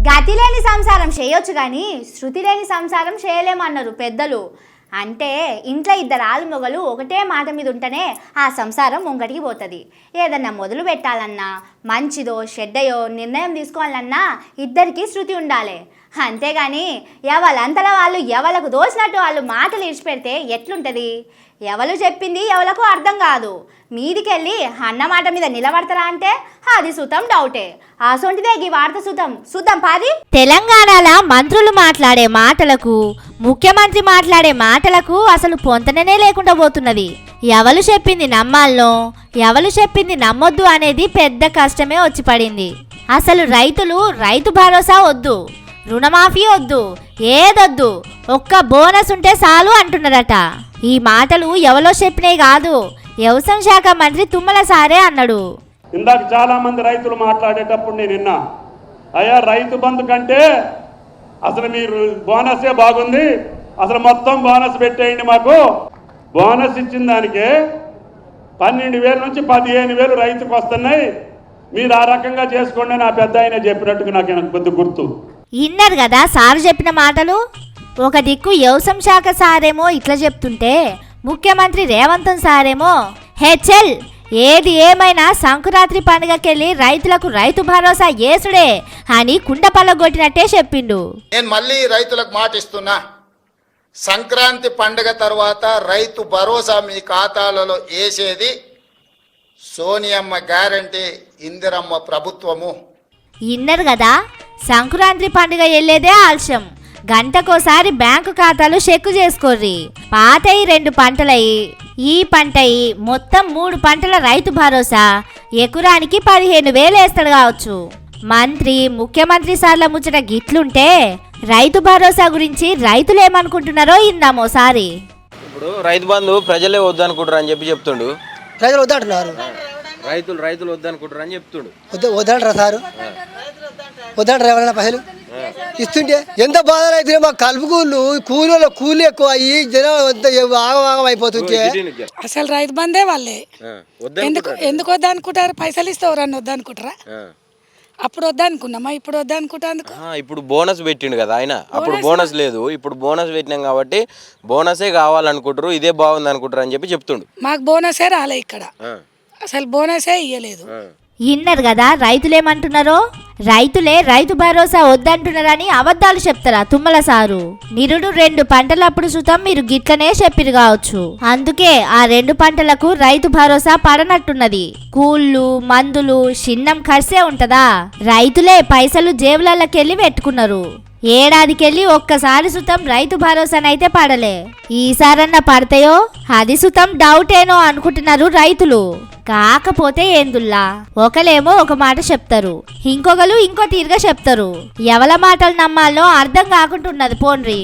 గతి లేని సంసారం చేయొచ్చు కానీ శృతి లేని సంసారం చేయలేమన్నారు పెద్దలు. అంటే ఇంట్లో ఇద్దరు ఆలుమొగలు ఒకటే మాట మీద ఉంటేనే ఆ సంసారం ముంగటికి పోతుంది. ఏదన్నా మొదలు పెట్టాలన్నా, మంచిదో చెడ్డయో నిర్ణయం తీసుకోవాలన్నా ఇద్దరికి శృతి ఉండాలి. అంతేగాని ఎవలంతలా వాళ్ళు ఎవలకు దోచినట్టు వాళ్ళు మాటలు ఇడిచిపెడితే ఎట్లుంటుంది? ఎవరు చెప్పింది ఎవలకు అర్థం కాదు. మీదికెళ్ళి అన్నమాట మీద నిలబడతారా అంటే అది సుతం డౌటే. అసొంటిదే ఈ వార్త సుతం పాది. తెలంగాణలో మంత్రులు మాట్లాడే మాటలకు, ముఖ్యమంత్రి మాట్లాడే మాటలకు అసలు పొంతననే లేకుండా పోతున్నది. ఎవరు చెప్పింది నమ్మాలనో ఎవరు చెప్పింది నమ్మొద్దు అనేది పెద్ద కష్టమే వచ్చి పడింది. అసలు రైతులు రైతు భరోసా వద్దు, రుణమాఫీ వద్దు, ఏదొద్దు, ఒక్క బోనస్ ఉంటే చాలు అంటున్నారట. ఈ మాటలు ఎవరో చెప్పినాయి కాదు, వ్యవసాయ శాఖ మంత్రి తుమ్మల సారే అన్నాడు. ఇందాక చాలా మంది రైతులు మాట్లాడేటప్పుడు నేను విన్నా, అయ్యా రైతు బంధు కంటే అసలు మీరు బోనసే బాగుంది, అసలు మొత్తం బోనస్ పెట్టేయండి, మాకు బోనస్ ఇచ్చిన దానికే 12,000 నుంచి 15,000 రైతుకు వస్తున్నాయి, మీరు ఆ రకంగా చేసుకోండి నా పెద్ద ఆయన చెప్పినట్టుగా నాకు కొద్ది గుర్తు. ఇన్నారు కదా సార్ చెప్పిన మాటలు. ఒక దిక్కు వ్యవసాయ శాఖ సారేమో ఇట్లా చెప్తుంటే, ముఖ్యమంత్రి రేవంత్ సారేమో హెచ్ఎల్ ఏది ఏమైనా సంక్రాంతి పండుగకెళ్ళి రైతులకు రైతు భరోసా ఏసుడే అని కుండపల్లగొట్టినట్టే చెప్పిండు. నేను మళ్ళీ రైతులకు మాట ఇస్తున్నా, సంక్రాంతి పండుగ తర్వాత రైతు భరోసా మీ ఖాతాలలో వేసేది సోనియమ్మ గ్యారంటీ, ఇందిరమ్మ ప్రభుత్వము. ఇన్నారు కదా, సంక్రాంతి పండుగ వెళ్ళేదే ఆలస్యం, గంటకోసారి బ్యాంకు ఖాతాలు చెక్కు చేసుకోర్రి. పాతయి 2 పంటలయి, ఈ పంటయి మొత్తం 3 పంటల రైతు భరోసా ఎకరానికి 15,000 వేస్తాడు కావచ్చు. మంత్రి ముఖ్యమంత్రి సార్ల ముచ్చట గిట్లుంటే రైతు భరోసా గురించి రైతులు ఏమనుకుంటున్నారో ఇందామోసారి. ఇప్పుడు రైతు బంధు ప్రజలే వద్దనుకుంటారు అని చెప్తుండు. ప్రజలు వద్దంటున్నారు, రైతులు వద్దనుకుంటారు అని చెప్తుండు. వద్దంటారా సారు? వద్దంటారు ఎవరైనా పైసలు ఇస్తుంటే ఎంత బాధ అయితే మా కలుపుకూళ్ళు కూలి ఎక్కువ అయ్యి జనం ఆగం అయిపోతుంటే అసలు రైతు బందే వాళ్ళే ఎందుకు వద్దనుకుంటారు? పైసలు ఇస్తావు రన్ను వద్దనుకుంటారా? అప్పుడు వద్దనుకున్నామా, ఇప్పుడు వద్దనుకుంటా. ఇప్పుడు బోనస్ పెట్టిండు కదా ఆయన, అప్పుడు బోనస్ లేదు, ఇప్పుడు బోనస్ పెట్టినాం కాబట్టి బోనసే కావాలనుకుంటారు, ఇదే బాగుంది అనుకుంటారు అని చెప్తుండు. మాకు బోనసే రాలే ఇక్కడ, అసలు బోనసే ఇయ్యలేదు. ఇన్నారు కదా రైతులేమంటున్నారో. రైతులే రైతు భరోసా వద్దంటున్నారని అబద్ధాలు చెప్తారా తుమ్మల సారు? నిరుడు 2 పంటలప్పుడు సుతం మీరు గిట్లనే చెప్పిరు కావచ్చు. అందుకే ఆ 2 పంటలకు రైతు భరోసా పడనట్టున్నది. కూళ్ళు మందులు చిన్నం ఖర్చే ఉంటదా? రైతులే పైసలు జేబులకెళ్ళి పెట్టుకున్నారు. ఏడాదికెళ్ళి ఒక్కసారి సుతం రైతు భరోసానైతే పడలే. ఈసారన్నా పడతాయో అది సుతం డౌటేనో అనుకుంటున్నారు రైతులు. కాకపోతే ఏందుల్లా, ఒకలేమో ఒక మాట చెప్తారు, ఇంకొకరు ఇంకో తీరుగా చెప్తారు. ఎవల మాటలు నమ్మాలో అర్థం కాకుంటున్నది పోన్రి.